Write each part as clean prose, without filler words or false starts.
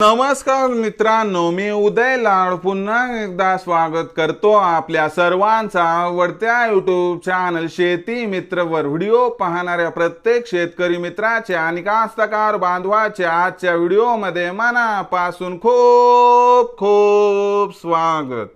नमस्कार मित्रांनो, मी उदय लाड पुन्हा एकदा स्वागत करतो आपल्या सर्वांचा आवडत्या यूट्यूब चॅनल शेती मित्रवर व्हिडिओ पाहणाऱ्या प्रत्येक शेतकरी मित्राचे आणि कास्तकार बांधवाचे आजच्या व्हिडिओमध्ये मनापासून खूप खूप स्वागत।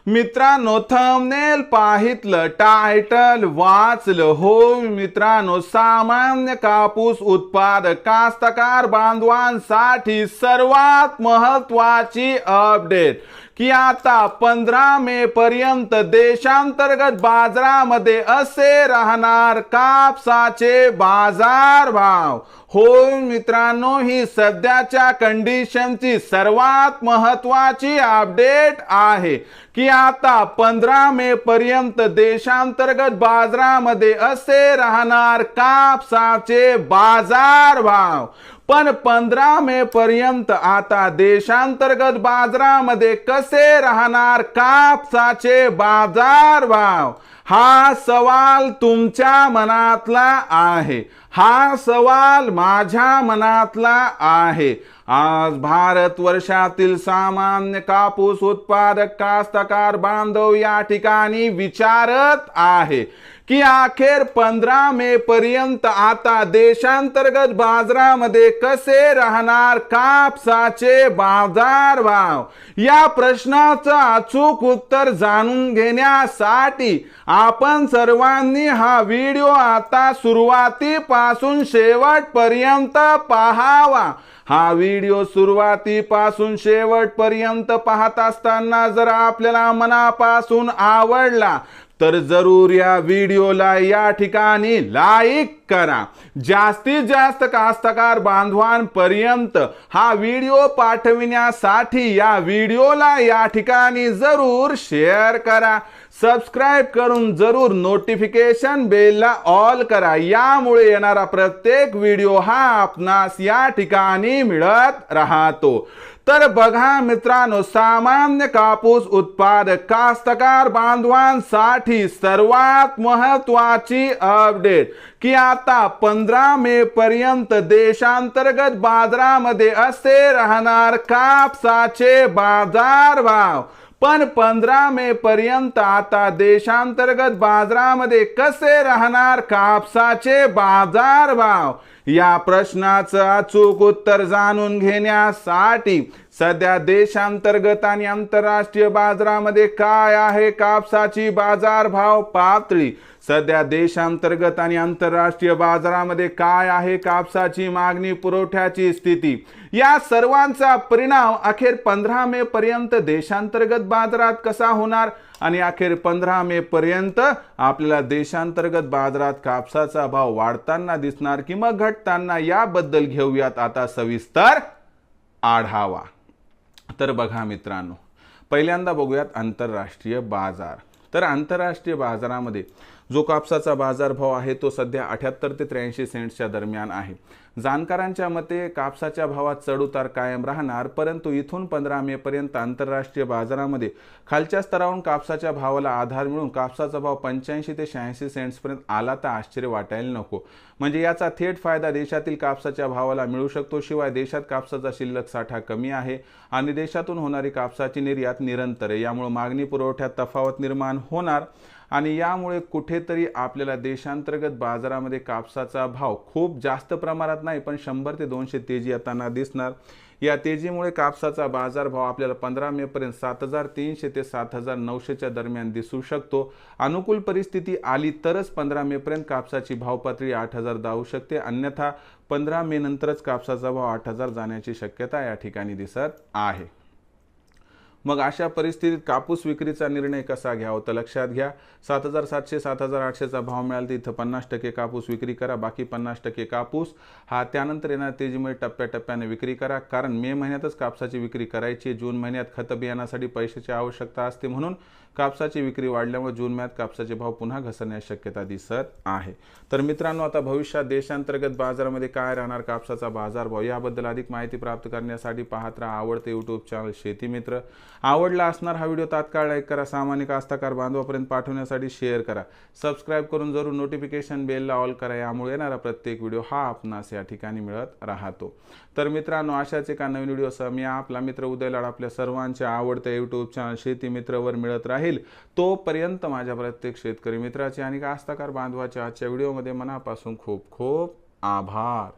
मित्रांनो, थंबनेल पाहितलं, टायटल वाचलं, हो मित्रांनो, सामान्य कापूस उत्पादक कास्तकार बांधवांसाठी सर्वात महत्त्वाची अपडेट की आता 15 मे पर्यंत देशांतर्गत बाजारामध्ये असे राहणार कापसाचे बाजार भाव। हो मित्रांनो, ही सध्याच्या कंडिशनची सर्वात महत्त्वाची अपडेट आहे की आता 15 मे पर्यंत देशांतर्गत बाजारामध्ये असे राहणार कापसाचे बाजार भाव। पण 15 मे पर्यंत आता देशांतर्गत बाजारामध्ये कसे राहणार कापसाचे बाजार भाव, हा सवाल तुमच्या मनातला आहे, हा सवाल माझ्या मनातला आहे। आज भारत वर्षातील सामान्य कापूस उत्पादक कास्तकार बांधव या ठिकाणी विचारत आहे की अखेर 15 मे पर्यंत आता देशांतर्गत बाजारामध्ये कसे राहणार कापसाचे बाजार भाव। या प्रश्नाचं अचूक उत्तर जाणून घेण्यासाठी आपण सर्वांनी हा व्हिडिओ आता सुरुवातीपासून शेवटपर्यंत पाहावा। हा व्हिडिओ सुरुवातीपासून शेवटपर्यंत पाहत असताना जर आपल्याला मनापासून आवडला तर जरूर या व्हिडिओला या ठिकाणी लाईक करा। जास्तीत जास्त कास्तकार बांधवांपर्यंत हा व्हिडिओ पाठविण्यासाठी या व्हिडिओला या ठिकाणी जरूर शेअर करा। सबस्क्राइब करून जरूर नोटिफिकेशन बेलला ऑल करा, यामुळे येणारा प्रत्येक व्हिडिओ हा आपणास या ठिकाणी मिळत राहतो। तर बघा मित्रांनो, सामान्य कापूस उत्पादक कास्तकार बांधवांसाठी सर्वात महत्त्वाची अपडेट की आता 15 मे पर्यंत देशांतर्गत बाजारामध्ये असे राहणार कापसाचे बाजार भाव। पण 15 मे पर्यंत आता देशांतर्गत बाजारामध्ये कसे राहणार कापसाचे बाजार भाव, या प्रश्नाचं अचूक उत्तर जाणून घेण्यासाठी सध्या देशांतर्गत आणि आंतरराष्ट्रीय बाजारामध्ये काय आहे कापसाची बाजार भाव पातळी, सध्या देशांतर्गत आणि आंतरराष्ट्रीय बाजारामध्ये काय आहे कापसाची मागणी पुरवठ्याची स्थिती, या सर्वांचा परिणाम अखेर 15 मे पर्यंत देशांतर्गत बाजारात कसा होणार आणि अखेर 15 मे पर्यंत आपल्याला देशांतर्गत बाजारात कापसाचा भाव वाढताना दिसणार की मग घटताना, याबद्दल घेऊयात आता सविस्तर आढावा। तर बघा मित्रांनो, पहिल्यांदा बघूयात आंतरराष्ट्रीय बाजार। तर आंतरराष्ट्रीय बाजारामध्ये जो कापसाचा बाजारभाव आहे तो सध्या 78 ते 83 सेंट्सच्या दरम्यान आहे। जाणकारांच्या मते कापसाच्या भावात चढउतार कायम राहणार, परंतु इथून 15 मे पर्यंत आंतरराष्ट्रीय बाजारामध्ये खालच्या स्तरावरून कापसाच्या भावाला आधार मिळून कापसाचा भाव 85 ते 86 सेंट्स पर्यंत आला तर आश्चर्य वाटायला नको। म्हणजे याचा थेट फायदा देशातील कापसाच्या भावाला मिळू शकतो। शिवाय देशात कापसाचा शिल्लक साठा कमी आहे आणि देशातून होणारी कापसाची निर्यात निरंतर आहे, यामुळे मागणी पुरवठ्यात तफावत निर्माण होणार आणि यामुळे कुठेतरी आपल्याला देशांतर्गत बाजारामध्ये कापसाचा भाव खूप जास्त प्रमाणात नाही पण 100 ते 200 तेजी येताना दिसणार। या तेजीमुळे कापसाचा बाजारभाव आपल्याला 15 मे पर्यंत 7300 ते 7900च्या दरम्यान दिसू शकतो। अनुकूल परिस्थिती आली तरच 15 मे पर्यंत कापसाची भाव पातळी 8000 जाऊ शकते, अन्यथा 15 मे नंतरच कापसाचा भाव 8000 जाण्याची शक्यता या ठिकाणी दिसत आहे। मग अशा परिस्थितीत कापूस विक्रीचा निर्णय कसा घ्यावा तर लक्षात घ्या, 7700 7800चा भाव मिळाला तर इथं 50% कापूस विक्री करा, बाकी 50% कापूस हा त्यानंतर येणाऱ्या तेजीमुळे टप्प्याटप्प्याने विक्री करा। कारण मे महिन्यातच कापसाची विक्री करायची, जून महिन्यात खत बियाण्यासाठी पैशाची आवश्यकता असते, म्हणून कापसाची विक्री वाढल्यामुळे जून महिन्यात कापसाचे भाव पुन्हा घसरण्याची शक्यता दिसत आहे। तर मित्रांनो, आता भविष्यात देशांतर्गत बाजारामध्ये काय राहणार कापसाचा बाजारभाव याबद्दल अधिक माहिती प्राप्त करण्यासाठी पाहत राहा आवडते यूट्यूब चॅनल शेती मित्र। आवडला असणार हा व्हिडिओ तात्काळ लाईक करा, सामान्य कास्तकार बांधवापर्यंत पाठवण्यासाठी शेअर करा, सबस्क्राईब करून जरूर नोटिफिकेशन बेलला ऑल करा, यामुळे येणारा प्रत्येक व्हिडिओ हा आपणास या ठिकाणी मिळत राहतो। तर मित्रांनो, अशाच एका नवीन व्हिडिओसह मी आपला मित्र उदय लाड आपल्या सर्वांच्या आवडत्या यूट्यूब चॅनल शेती मित्रवर मिळत राहील। तोपर्यंत माझ्या प्रत्येक शेतकरी मित्राचे आणि कास्तकार बांधवाच्या आजच्या व्हिडिओमध्ये मनापासून खूप खूप आभार।